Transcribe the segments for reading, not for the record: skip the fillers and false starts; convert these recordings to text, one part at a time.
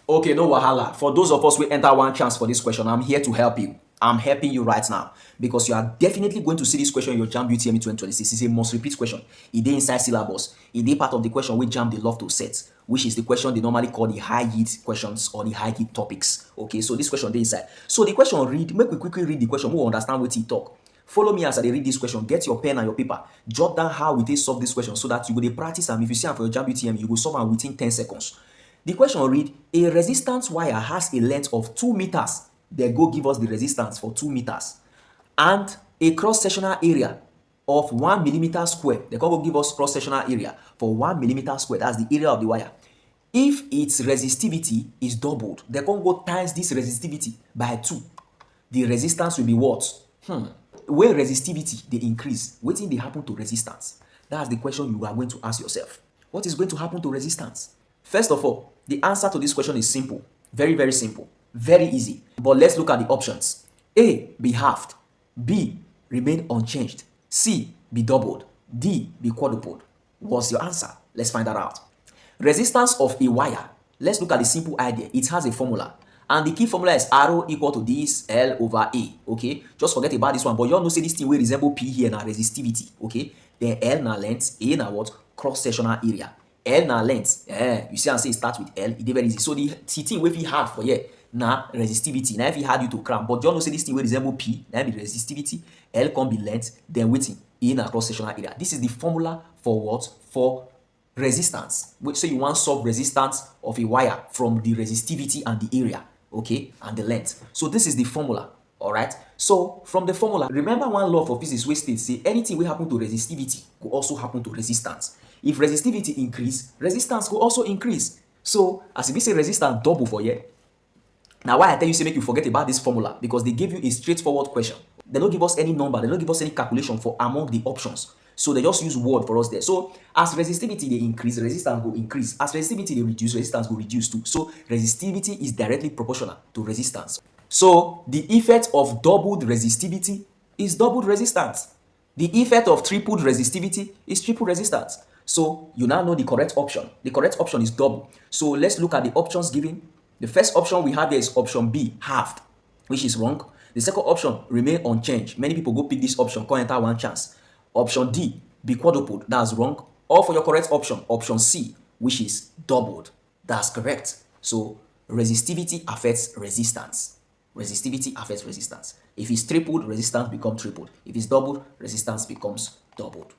Okay, no wahala. For those of us who enter one chance for this question, I'm here to help you. I'm helping you right now because you are definitely going to see this question in your Jamb UTME 2026. It's a must repeat question. It is inside syllabus. It is part of the question which Jamb they love to set, which is the question they normally call the high yield questions or the high yield topics. Okay, so this question they inside. So the question read, make we quickly read the question. We'll understand what he talk. Follow me as I read this question. Get your pen and your paper. Jot down how we solve this question so that you will practice and if you see am for your Jamb UTME, you will solve am within 10 seconds. The question read, a resistance wire has a length of 2 meters. They go give us the resistance for 2 meters. And a cross-sectional area of 1 millimeter square. They can go give us cross-sectional area for 1 millimeter square. That's the area of the wire. If its resistivity is doubled, they can go times this resistivity by 2. The resistance will be what? When resistivity they increase, what thing they happen to resistance? That's the question you are going to ask yourself. What is going to happen to resistance? First of all, the answer to this question is simple. Very, very simple. Very easy. But let's look at the options. A, be halved. B, remain unchanged. C, be doubled. D, be quadrupled. What's your answer? Let's find that out. Resistance of a wire. Let's look at the simple idea. It has a formula. And the key formula is R equal to this L over A. Okay? Just forget about this one. But you all know say this thing will resemble P here na resistivity. Okay? Then L na length. A na what? Cross-sectional area. L na length. You see and say it starts with L. It is very easy. So the thing wey fit hard for here na resistivity. Now if it hard you to cram. But you all know say this thing will resemble P. Now be resistivity. L come be length. Then waiting. A na cross-sectional area. This is the formula for what? For resistance. So you want solve resistance of a wire from the resistivity and the area. Okay, and the length. So this is the formula. All right. So from the formula, remember one law for physics wey states say anything will happen to resistivity will also happen to resistance. If resistivity increase, resistance will also increase. So as if we say resistance double for here. Now why I tell you say make you forget about this formula, because they give you a straightforward question. They don't give us any number, they don't give us any calculation for among the options. So they just use word for us there. So as resistivity they increase, resistance will increase. As resistivity they reduce, resistance will reduce too. So resistivity is directly proportional to resistance. So the effect of doubled resistivity is doubled resistance. The effect of tripled resistivity is triple resistance. So you now know the correct option. The correct option is double. So let's look at the options given. The first option we have here is option B, halved, which is wrong. The second option, remain unchanged. Many people go pick this option, can't enter one chance. Option D, be quadrupled. That's wrong. Or for your correct option, option C, which is doubled. That's correct. So resistivity affects resistance. Resistivity affects resistance. If it's tripled, resistance becomes tripled. If it's doubled, resistance becomes doubled.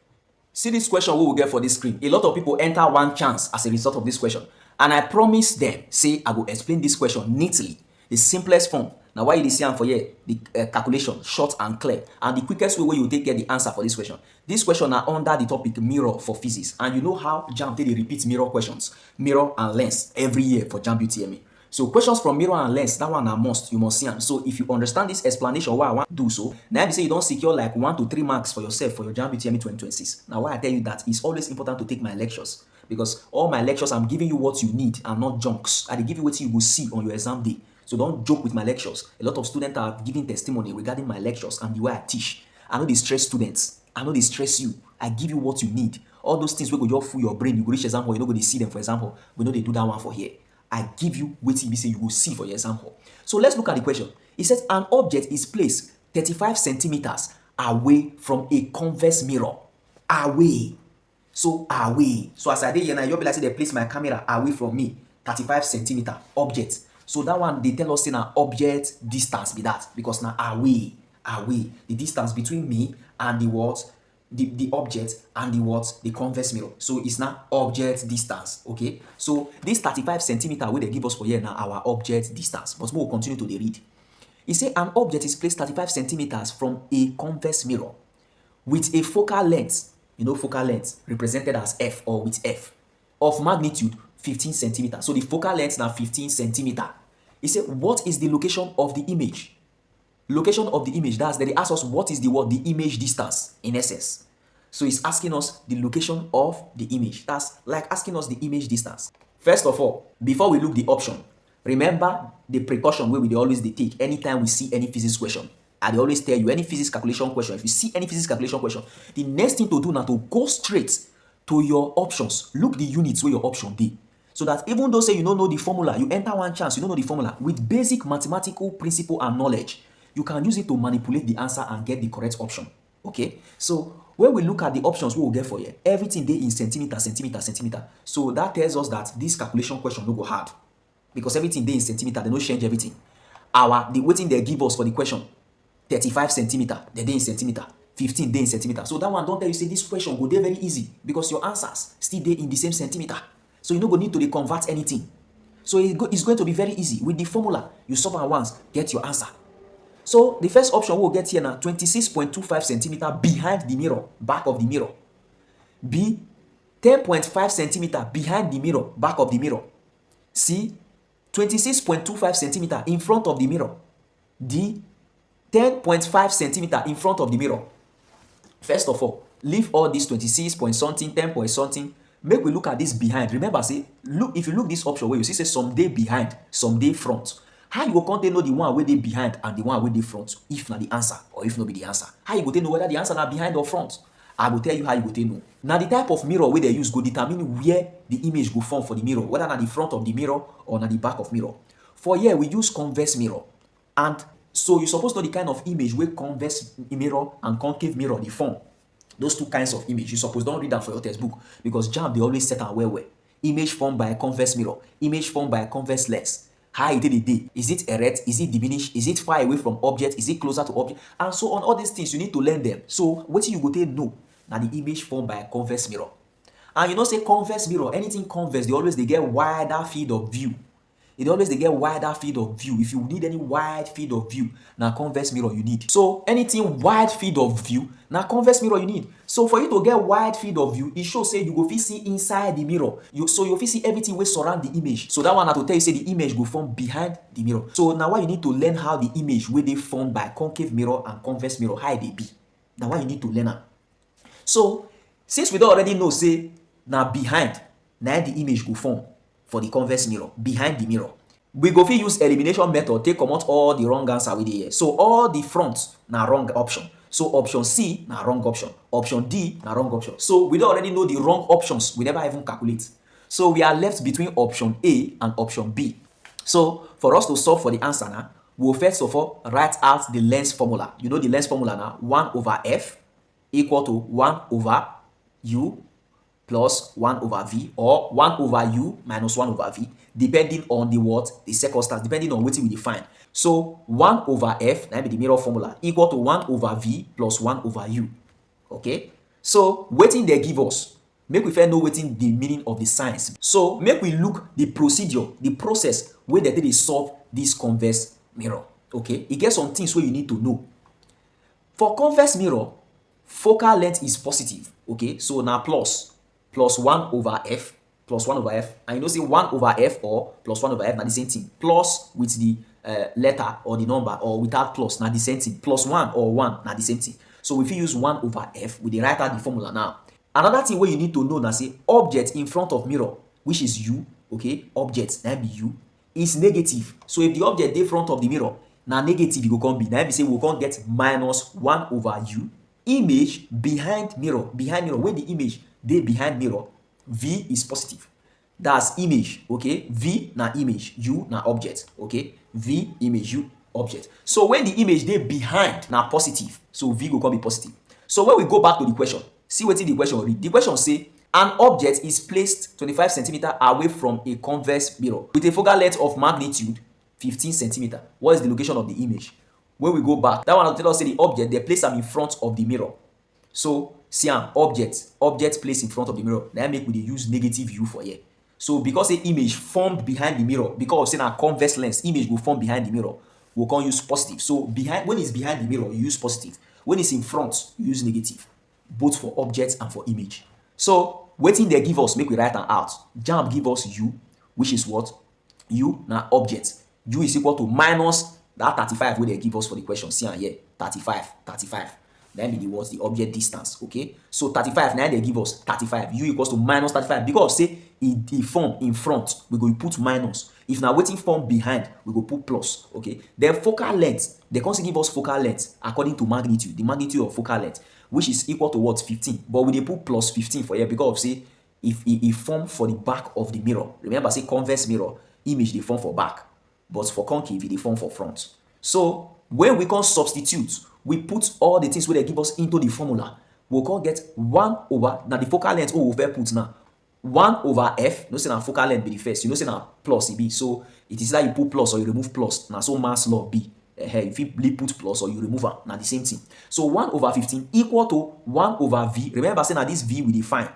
See this question we will get for this screen. A lot of people enter one chance as a result of this question. And I promise them, say I will explain this question neatly, the simplest form. Now why you see am for here, the calculation, short and clear. And the quickest way where you take get the answer for this question. This question are under the topic mirror for physics. And you know how Jamb they repeat mirror questions, mirror and lens every year for Jamb UTME. So questions from mirror and lens, that one are must, you must see them. So if you understand this explanation, why I want to do so, now you say you don't secure like 1 to 3 marks for yourself for your Jamb UTME 2026. Now why I tell you that it's always important to take my lectures, because all my lectures I'm giving you what you need and not junks. I give you what you will see on your exam day. So don't joke with my lectures. A lot of students are giving testimony regarding my lectures and the way I teach. I know they stress students. I know they stress you. I give you what you need. All those things will go just fool your brain. You go reach exam hall, you know, go they see them for example. We know they do that one for here. I give you what you say you will see for your exam hall. So let's look at the question. It says an object is placed 35 centimeters away from a convex mirror. Away. So away. So as I did here now, you'll be like say they place my camera away from me. 35 centimeter object. So that one they tell us in an object distance be that, because now away. The distance between me and the what? The object and the what? The convex mirror. So it's now object distance. Okay. So this 35 centimeter where they give us for here now our object distance. But we'll continue to the read. It say an object is placed 35 centimeters from a convex mirror with a focal length. You know, focal length represented as F or with F of magnitude 15 centimeters. So the focal length now 15 centimeters. It said, what is the location of the image? Location of the image. That's that they ask us what is the image distance in essence. So it's asking us the location of the image. That's like asking us the image distance. First of all, before we look the option, remember the precaution where we always take anytime we see any physics question. I always tell you any physics calculation question. If you see any physics calculation question, the next thing to do now to go straight to your options. Look the units where your option be. So that even though say you don't know the formula, you enter one chance, you don't know the formula, with basic mathematical principle and knowledge, you can use it to manipulate the answer and get the correct option. Okay, so when we look at the options we will get for here, everything dey in centimeter, centimeter, centimeter. So that tells us that this calculation question no go hard because everything dey in centimeter, they no change everything. The wetin they give us for the question, 35 centimeter, they dey in centimeter, 15 dey in centimeter. So that one don tell you say this question go dey very easy because your answers still dey in the same centimeter. So you no go need to dey convert anything. So it's going to be very easy. With the formula, you solve am once, get your answer. So the first option we'll get here now, 26.25 centimeter behind the mirror, back of the mirror. B, 10.5 centimeter behind the mirror, back of the mirror. C, 26.25 centimeter in front of the mirror. D, 10.5 centimeter in front of the mirror. First of all, leave all this 26 point something, 10 point something. Make we look at this behind. Remember, say, look, if you look this option where you see say some day behind, some day front. How you go come know the one wey dey behind and the one wey dey front, if na the answer or if no be the answer? How you go know whether the answer na behind or front? I go tell you how you go know. Now the type of mirror wey they use go determine where the image go form for the mirror, whether na the front of the mirror or na the back of mirror. For here we use convex mirror, and so you suppose know the kind of image wey convex mirror and concave mirror dey form. Those two kinds of image, you suppose don't read that for your textbook because Jamb they always set am well. Image formed by a convex mirror, image formed by a convex lens. How it did. Is it erect? Is it diminished? Is it far away from object? Is it closer to object? And so on, all these things you need to learn them. So what you go take know now the image formed by a convex mirror. And you know say convex mirror, anything convex, they get wider field of view. They get wider field of view. If you need any wide field of view, now convex mirror you need. So anything wide field of view, now convex mirror you need. So for you to get wide field of view, it shows say you go fit see inside the mirror. You fit see everything wey surround the image. So that one na to tell you say the image go form behind the mirror. So now why you need to learn how the image wey dey formed by concave mirror and convex mirror, how they be. Now why you need to learn am. So since we don already know say now behind, now the image go form for the convex mirror, behind the mirror. We go fit use elimination method take comot all the wrong answer we dey here. So all the front na wrong option. So option C na wrong option. Option D na wrong option. So we don't already know the wrong options. We never even calculate. So we are left between option A and option B. So for us to solve for the answer now, we'll first of all write out the length formula. You know the length formula now, 1 over F equal to 1 over U plus 1 over V, or 1 over U minus 1 over V, depending on the what, the circumstance, depending on what we define. So 1 over F, that be the mirror formula, equal to 1 over V plus 1 over U. Okay? So wetin they give us, make we first know wetin the meaning of the signs. So make we look the procedure, the process where they solve this convex mirror. Okay? It gets some things where you need to know. For convex mirror, focal length is positive. Okay? So now plus 1 over F, plus 1 over F, and you know say 1 over F or plus 1 over F na the same thing. Plus with the letter or the number, or without plus na the same thing. Plus 1 or 1 na the same thing. So if you use 1 over F, we dey write out the formula now. Another thing where you need to know na say object in front of mirror, which is U, okay, object na be U, is negative. So if the object dey front of the mirror, na negative e go come be. Na be say we go come get minus 1 over U. Image behind mirror, when the image dey behind mirror, V is positive. That's image, okay? V na image, U na object, okay? V image, U object. So when the image dey behind na positive, so V go come be positive. So when we go back to the question, see wetin the question read. The question say an object is placed 25 centimeter away from a convex mirror with a focal length of magnitude 15 centimeter. What is the location of the image? When we go back, that one will tell us say the object, they place am in front of the mirror. So see am, object placed in front of the mirror. Now make we dey use negative U for here. So because the image formed behind the mirror, because of say na convex lens, image will form behind the mirror, we can use positive. So when it's behind the mirror, you use positive. When it's in front, you use negative. Both for object and for image. So wetin they give us, make we write am out. Jamb give us U, which is what? U na object. U is equal to minus that 35 wey they give us for the question. See am here, 35. Then be the what? The object distance. Okay, so 35 now they give us 35. U equals to minus 35 because say it form in front, we go put minus. If now waiting form behind, we go put plus. Okay, then focal length, they can give us focal length according to magnitude, the magnitude of focal length, which is equal to what? 15. But we dey put plus 15 for here because of say if e form for the back of the mirror. Remember, say convex mirror, image dey form for back, but for concave, e dey form for front. So when we come substitute, we put all the things wey dey give us into the formula. We come get 1 over, na the focal length we first put now. 1 over f, you know say na focal length be the first, you know say na plus e be. So it is either you put plus or you remove plus. Na so mass law be. If you put plus or you remove am, na the same thing. So 1 over 15 equal to 1 over v. Remember, say na this v we define.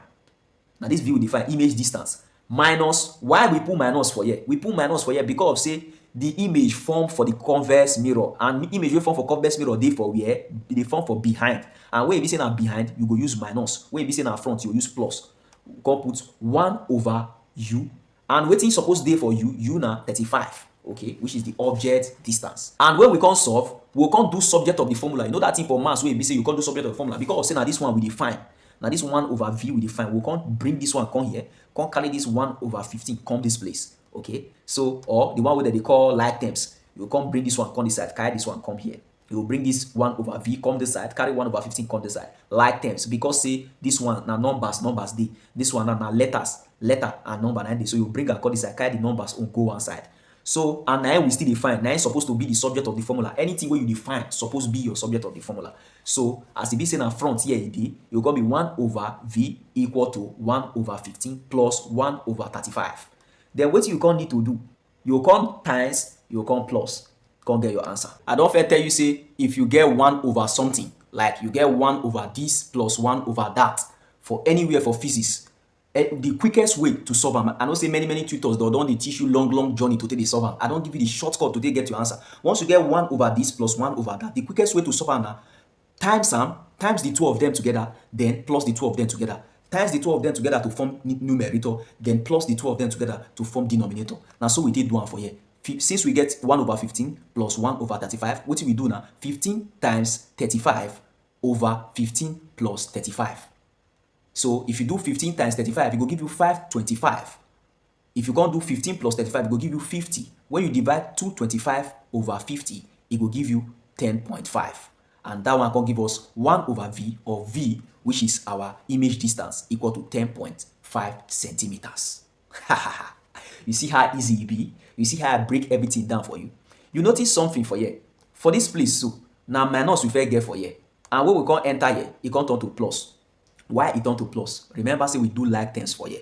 Na this v we define image distance minus. Why we put minus for here? We put minus for here because of say the image form for the convex mirror, and image wey form for convex mirror dey for where? Dey form for behind. And when you be say na behind, you go use minus. When you be say na front, you go use plus. We come put 1 over u, and wetin suppose dey for u na 35. Okay, which is the object distance. And when we come solve, we come do subject of the formula. You know that thing for mass wey be say you come do subject of the formula because of say na this one we define. Now this 1 over v we define. We can't bring this one come here, can't carry this 1 over 15 come this place. Okay, so or the one that they call like terms, you can't bring this one come this side, carry this one come here. You will bring this 1 over v come this side, carry 1 over 15 come this side. Like terms, because say this one now numbers dey. This one now letters, letter and number 90. So you bring and come this side, carry the numbers on go one side. So and now we still define. Now it's supposed to be the subject of the formula. Anything where you define supposed to be your subject of the formula. So as it be saying in front here, you're going to be 1 over v equal to 1 over 15 plus 1 over 35. Then what you can't need to do, you come times, you come plus, can't get your answer. I don't tell you say if you get 1 over something, like you get 1 over this plus 1 over that for anywhere for physics, the quickest way to solve them. I know say many tutors they don't teach you long journey to take the solve them. I don't give you the shortcut to take get your answer. Once you get 1 over this plus 1 over that, the quickest way to solve them now, times the two of them together, then plus the two of them together. Times the two of them together to form numerator, then plus the two of them together to form denominator. Now so we did one for here. Since we get 1 over 15 plus 1 over 35, what do we do now? 15 times 35 over 15 plus 35. So if you do 15 times 35, it will give you 525. If you can't do 15 plus 35, it will give you 50. When you divide 225 over 50, it will give you 10.5. And that one can give us 1 over v, or v, which is our image distance, equal to 10.5 centimeters. You see how easy it be? You see how I break everything down for you? You notice something for here. For this place, so now minus we first get for here. And when we can't enter here, it can't turn to plus. Why it turn to plus? Remember, say we do like terms for here.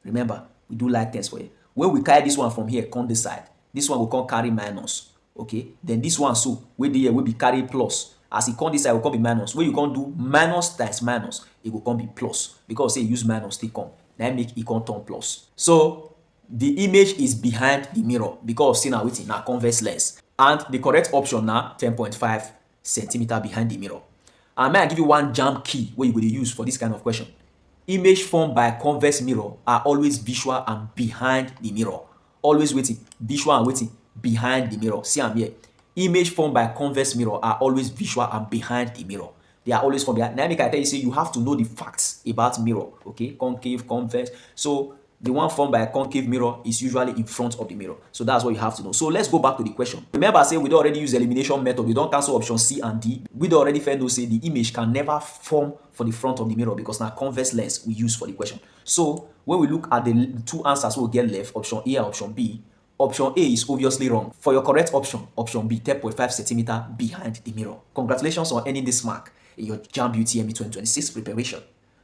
Remember, we do like terms for here. When we carry this one from here, come this side. This one will come carry minus. Okay, then this one so we the here will be carry plus. As it come this side, will come be minus. When you can't do minus times minus, it will come be plus. Because say use minus, they come. Now make it come turn plus. So the image is behind the mirror because see now waiting now convex lens. And the correct option now 10.5 centimeter behind the mirror. And may I give you one Jamb key where you will use for this kind of question. Image formed by a convex mirror are always visual and behind the mirror. Always waiting, visual and waiting behind the mirror. See I'm here. Image formed by a convex mirror are always visual and behind the mirror. They are always from behind. Now I tell you say you have to know the facts about mirror. Okay, concave, convex. So the one formed by a concave mirror is usually in front of the mirror. So that's what you have to know. So let's go back to the question. Remember, I say we don't already use elimination method. We don't cancel option C and D. We don't already fair to say the image can never form for the front of the mirror because now convex lens we use for the question. So when we look at the two answers we'll get left, option A and option B, option A is obviously wrong. For your correct option B, 10.5 centimeter behind the mirror. Congratulations on earning this mark in your Jamb UTME 2026 preparation.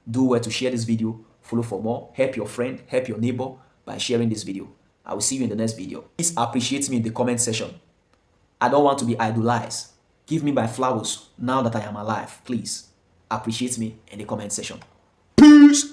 Do well to share this video. Follow for more. Help your friend, help your neighbor by sharing this video. I will see you in the next video. Please appreciate me in the comment section. I don't want to be idolized. Give me my flowers now that I am alive. Please appreciate me in the comment section. Peace.